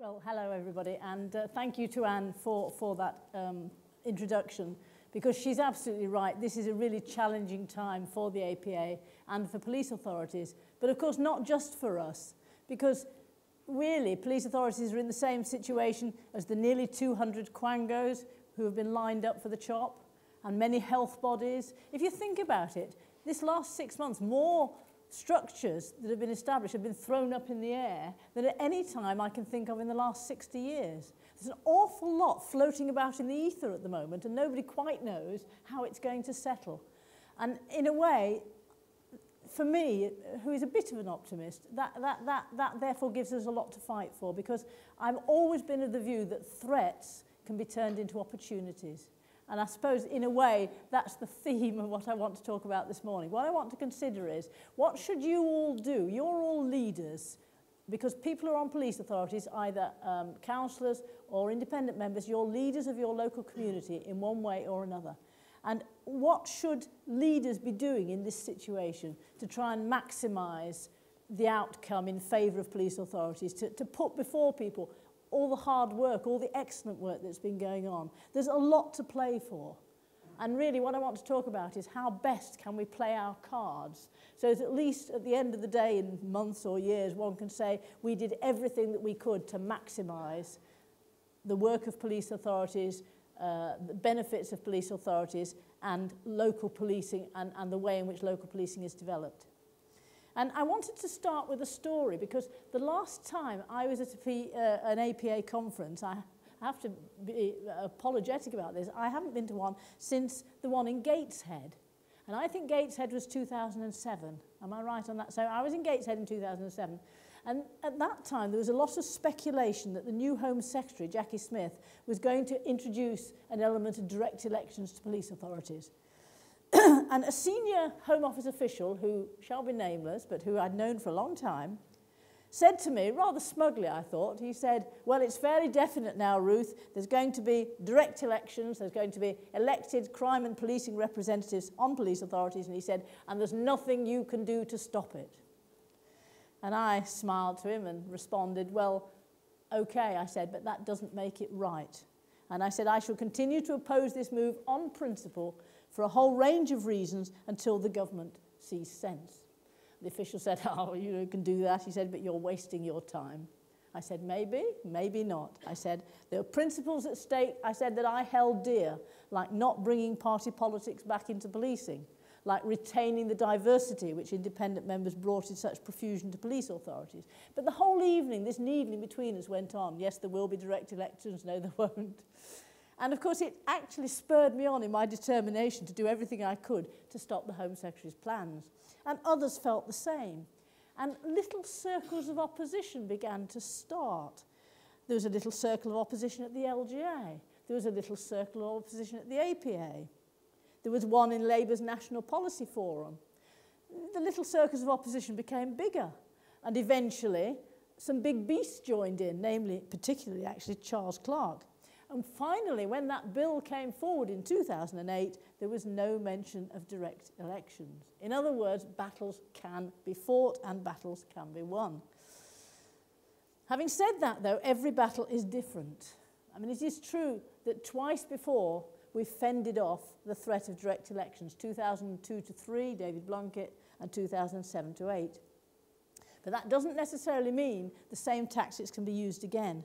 Well, hello everybody, and thank you to Anne for that introduction, because she's absolutely right. This is a really challenging time for the APA and for police authorities, but of course not just for us, because really police authorities are in the same situation as the nearly 200 quangos who have been lined up for the chop, and many health bodies. If you think about it, this last 6 months, more structures that have been established have been thrown up in the air than at any time I can think of in the last 60 years. There's an awful lot floating about in the ether at the moment, and nobody quite knows how it's going to settle. And in a way, for me, who is a bit of an optimist, that therefore gives us a lot to fight for, because I've always been of the view that threats can be turned into opportunities. And I suppose, in a way, that's the theme of what I want to talk about this morning. What I want to consider is, what should you all do? You're all leaders, because people who are on police authorities, either councillors or independent members, you're leaders of your local community in one way or another. And what should leaders be doing in this situation to try and maximise the outcome in favour of police authorities, to put before people all the hard work, all the excellent work that's been going on? There's a lot to play for. And really what I want to talk about is how best can we play our cards, so that at least at the end of the day, in months or years, one can say we did everything that we could to maximise the work of police authorities, the benefits of police authorities, and local policing, and the way in which local policing is developed. And I wanted to start with a story, because the last time I was at an APA conference, I have to be apologetic about this, I haven't been to one since the one in Gateshead. And I think Gateshead was 2007. Am I right on that? So I was in Gateshead in 2007. And at that time, there was a lot of speculation that the new Home Secretary, Jackie Smith, was going to introduce an element of direct elections to police authorities. And a senior Home Office official, who shall be nameless, but who I'd known for a long time, said to me, rather smugly I thought, he said, well, it's fairly definite now, Ruth, there's going to be direct elections, there's going to be elected crime and policing representatives on police authorities, and he said, and there's nothing you can do to stop it. And I smiled to him and responded, well, okay, I said, but that doesn't make it right. And I said, I shall continue to oppose this move on principle for a whole range of reasons until the government sees sense. The official said, oh, you can do that. He said, but you're wasting your time. I said, maybe, maybe not. I said, there are principles at stake, I said, that I held dear, like not bringing party politics back into policing, like retaining the diversity which independent members brought in such profusion to police authorities. But the whole evening, this needling between us went on. Yes, there will be direct elections. No, there won't. And of course, it actually spurred me on in my determination to do everything I could to stop the Home Secretary's plans. And others felt the same. And little circles of opposition began to start. There was a little circle of opposition at the LGA. There was a little circle of opposition at the APA. There was one in Labour's National Policy Forum. The little circles of opposition became bigger. And eventually, some big beasts joined in, namely, particularly, actually, Charles Clarke. And finally, when that bill came forward in 2008, there was no mention of direct elections. In other words, battles can be fought and battles can be won. Having said that, though, every battle is different. I mean, it is true that twice before we've fended off the threat of direct elections, 2002-3, David Blunkett, and 2007-8. But that doesn't necessarily mean the same tactics can be used again,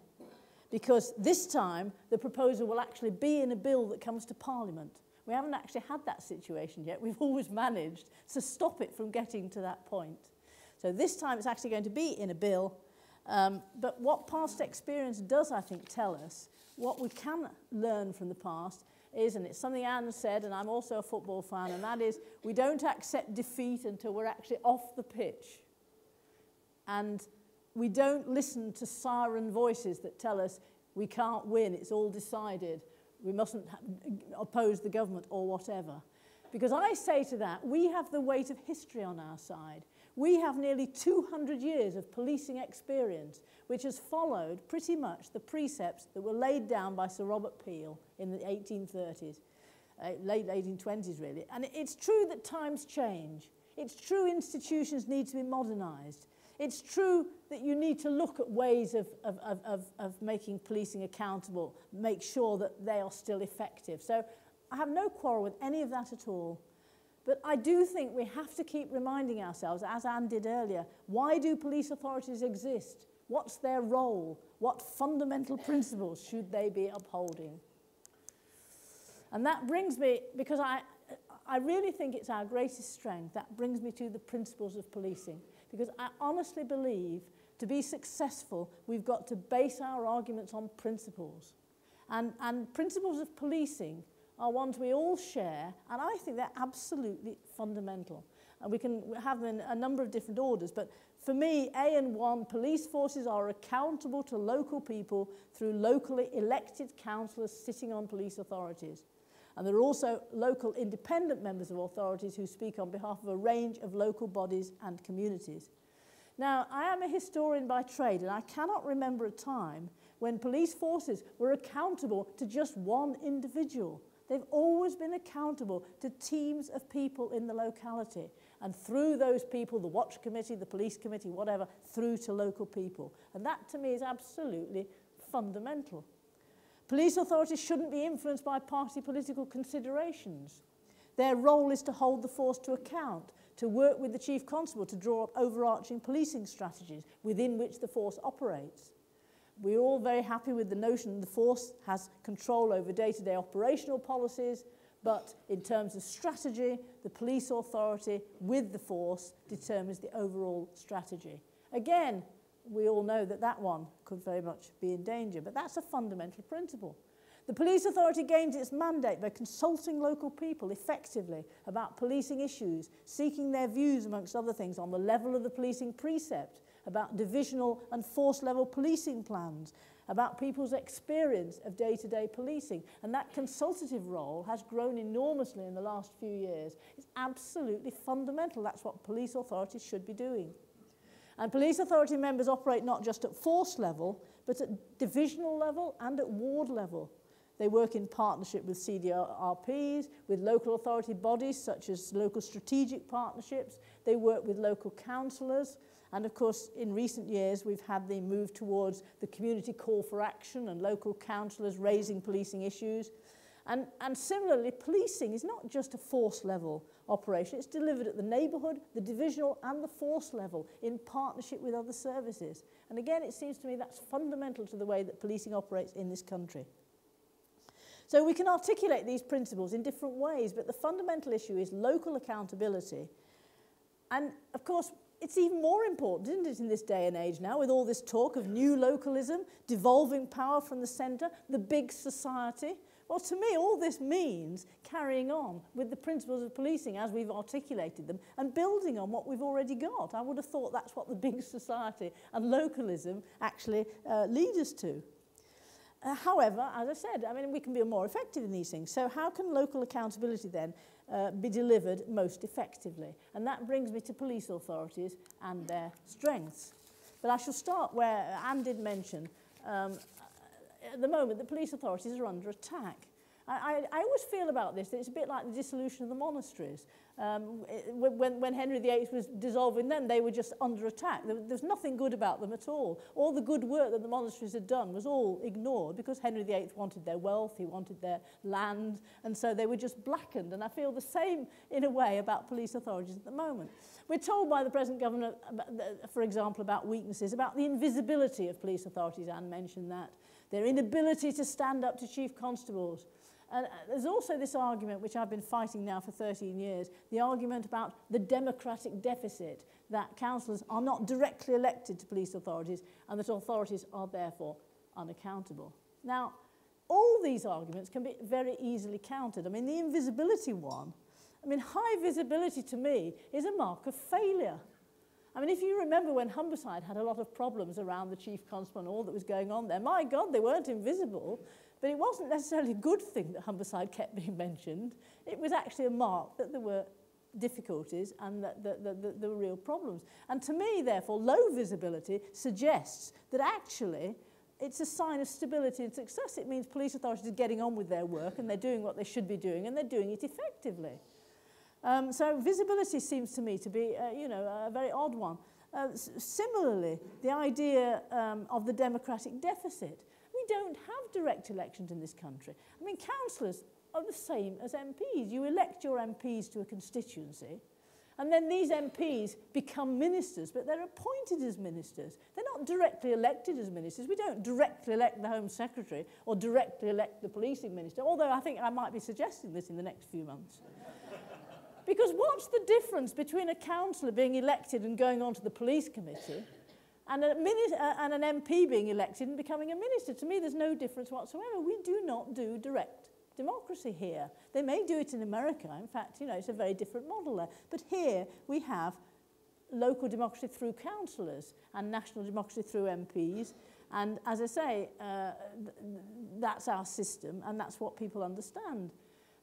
because this time the proposal will actually be in a bill that comes to Parliament. We haven't actually had that situation yet. We've always managed to stop it from getting to that point. So this time it's actually going to be in a bill. But what past experience does, I think, tell us, what we can learn from the past is, and it's something Anne said, and I'm also a football fan, and that is, we don't accept defeat until we're actually off the pitch. And we don't listen to siren voices that tell us we can't win, it's all decided, we mustn't oppose the government or whatever. Because I say to that, we have the weight of history on our side. We have nearly 200 years of policing experience, which has followed pretty much the precepts that were laid down by Sir Robert Peel in the 1830s, late 1820s really. And it's true that times change. It's true institutions need to be modernised. It's true that you need to look at ways of making policing accountable, make sure that they are still effective. So I have no quarrel with any of that at all. But I do think we have to keep reminding ourselves, as Anne did earlier, why do police authorities exist? What's their role? What fundamental principles should they be upholding? And that brings me, because I really think it's our greatest strength, that brings me to the principles of policing. Because I honestly believe to be successful, we've got to base our arguments on principles. And principles of policing are ones we all share, and I think they're absolutely fundamental. And we can have them in a number of different orders, but for me, A and 1, police forces are accountable to local people through locally elected councillors sitting on police authorities. And there are also local independent members of authorities who speak on behalf of a range of local bodies and communities. Now, I am a historian by trade, and I cannot remember a time when police forces were accountable to just one individual. They've always been accountable to teams of people in the locality. And through those people, the watch committee, the police committee, whatever, through to local people. And that, to me, is absolutely fundamental. Police authorities shouldn't be influenced by party political considerations. Their role is to hold the force to account, to work with the chief constable to draw up overarching policing strategies within which the force operates. We're all very happy with the notion the force has control over day-to-day operational policies, but in terms of strategy, the police authority with the force determines the overall strategy. Again, we all know that that one could very much be in danger, but that's a fundamental principle. The police authority gains its mandate by consulting local people effectively about policing issues, seeking their views, amongst other things, on the level of the policing precept, about divisional and force-level policing plans, about people's experience of day-to-day policing. And that consultative role has grown enormously in the last few years. It's absolutely fundamental. That's what police authorities should be doing. And police authority members operate not just at force level, but at divisional level and at ward level. They work in partnership with CDRPs, with local authority bodies such as local strategic partnerships. They work with local councillors. And of course, in recent years, we've had the move towards the community call for action and local councillors raising policing issues. And similarly, policing is not just a force level operation. It's delivered at the neighbourhood, the divisional and the force level in partnership with other services. And again, it seems to me that's fundamental to the way that policing operates in this country. So we can articulate these principles in different ways, but the fundamental issue is local accountability. And of course, it's even more important, isn't it, in this day and age now, with all this talk of new localism, devolving power from the centre, the big society. Well, to me, all this means carrying on with the principles of policing as we've articulated them and building on what we've already got. I would have thought that's what the big society and localism actually lead us to. However, as I said, I mean, we can be more effective in these things. So how can local accountability then be delivered most effectively? And that brings me to police authorities and their strengths. But I shall start where Anne did mention at the moment, the police authorities are under attack. I always feel about this that it's a bit like the dissolution of the monasteries. When Henry VIII was dissolving them, they were just under attack. There's nothing good about them at all. All the good work that the monasteries had done was all ignored because Henry VIII wanted their wealth, he wanted their land, and so they were just blackened. And I feel the same, in a way, about police authorities at the moment. We're told by the present government, for example, about weaknesses, about the invisibility of police authorities. Anne mentioned that. Their inability to stand up to chief constables. And there's also this argument, which I've been fighting now for 13 years, the argument about the democratic deficit, that councillors are not directly elected to police authorities and that authorities are therefore unaccountable. Now, all these arguments can be very easily countered. I mean, the invisibility one, I mean, high visibility to me is a mark of failure. I mean, if you remember when Humberside had a lot of problems around the chief constable and all that was going on there, my God, they weren't invisible, but it wasn't necessarily a good thing that Humberside kept being mentioned. It was actually a mark that there were difficulties and that there were real problems. And to me, therefore, low visibility suggests that actually it's a sign of stability and success. It means police authorities are getting on with their work and they're doing what they should be doing and they're doing it effectively. So visibility seems to me to be, a very odd one. Similarly, the idea of the democratic deficit. We don't have direct elections in this country. I mean, councillors are the same as MPs. You elect your MPs to a constituency, and then these MPs become ministers, but they're appointed as ministers. They're not directly elected as ministers. We don't directly elect the Home Secretary or directly elect the policing minister, although I think I might be suggesting this in the next few months. Because what's the difference between a councillor being elected and going on to the police committee and an MP being elected and becoming a minister? To me, there's no difference whatsoever. We do not do direct democracy here. They may do it in America. In fact, you know, it's a very different model there. But here we have local democracy through councillors and national democracy through MPs. And as I say, that's our system, and that's what people understand.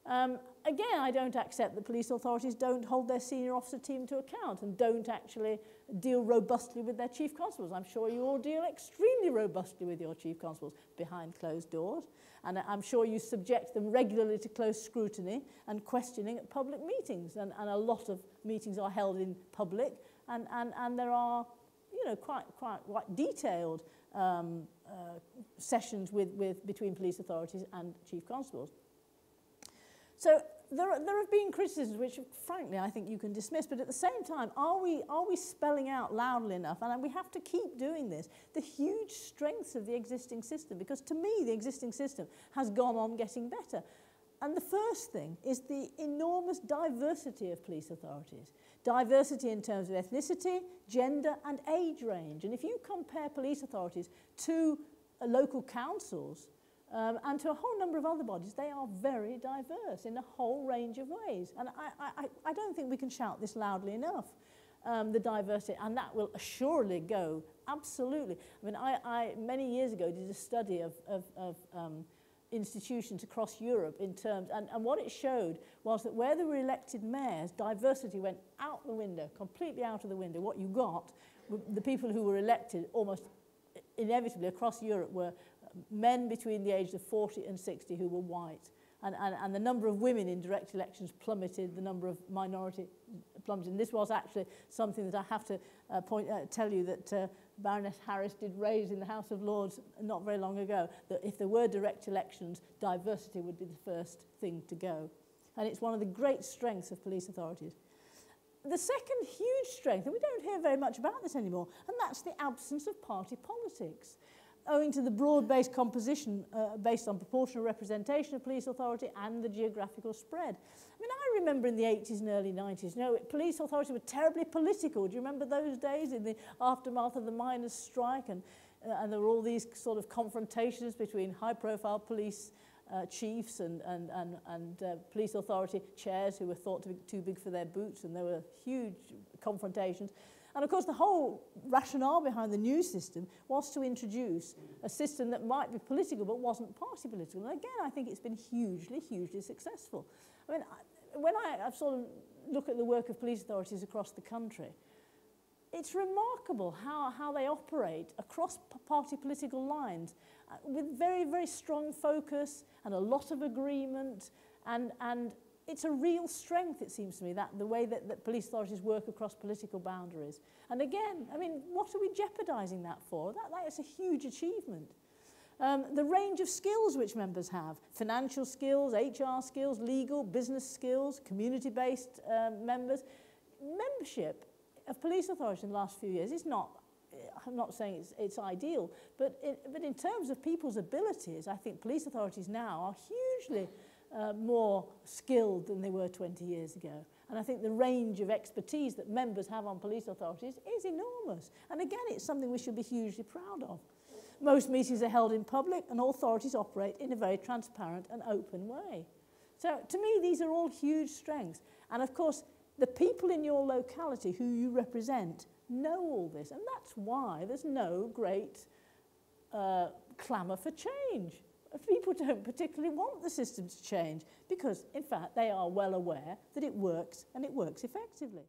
Again, I don't accept that police authorities don't hold their senior officer team to account and don't actually deal robustly with their chief constables. I'm sure you all deal extremely robustly with your chief constables behind closed doors, and I'm sure you subject them regularly to close scrutiny and questioning at public meetings, and a lot of meetings are held in public, and there are, you know, quite detailed sessions between police authorities and chief constables. So there have been criticisms which, frankly, I think you can dismiss, but at the same time, are we spelling out loudly enough, and we have to keep doing this, the huge strengths of the existing system? Because to me, the existing system has gone on getting better. And the first thing is the enormous diversity of police authorities. Diversity in terms of ethnicity, gender, and age range. And if you compare police authorities to local councils, and to a whole number of other bodies, they are very diverse in a whole range of ways. And I don't think we can shout this loudly enough, the diversity, and that will assuredly go, absolutely. I mean, I many years ago did a study of institutions across Europe in terms, and what it showed was that where there were elected mayors, diversity went out the window, completely out of the window. What you got, the people who were elected almost inevitably across Europe were men between the ages of 40 and 60 who were white. And the number of women in direct elections plummeted, the number of minority plummeted. And this was actually something that I have to tell you that Baroness Harris did raise in the House of Lords not very long ago, that if there were direct elections, diversity would be the first thing to go. And it's one of the great strengths of police authorities. The second huge strength, and we don't hear very much about this anymore, and that's the absence of party politics. Owing to the broad-based composition based on proportional representation of police authority and the geographical spread. I mean, I remember in the 80s and early 90s, you know, police authorities were terribly political. Do you remember those days in the aftermath of the miners' strike? And there were all these sort of confrontations between high-profile police chiefs and police authority chairs who were thought to be too big for their boots, and there were huge confrontations. And of course, the whole rationale behind the new system was to introduce a system that might be political but wasn't party political. And again, I think it's been hugely, hugely successful. I mean, when I sort of look at the work of police authorities across the country, it's remarkable how they operate across party political lines with very, very strong focus and a lot of agreement, and it's a real strength, it seems to me, that the way that police authorities work across political boundaries. And again, I mean, what are we jeopardising that for? That is a huge achievement. The range of skills which members have, financial skills, HR skills, legal, business skills, community-based members. Membership of police authorities in the last few years is not, I'm not saying it's ideal, but in terms of people's abilities, I think police authorities now are hugely more skilled than they were 20 years ago. And I think the range of expertise that members have on police authorities is enormous. And again, it's something we should be hugely proud of. Most meetings are held in public, and all authorities operate in a very transparent and open way. So to me, these are all huge strengths. And of course, the people in your locality who you represent know all this. And that's why there's no great clamour for change. People don't particularly want the system to change because, in fact, they are well aware that it works and it works effectively.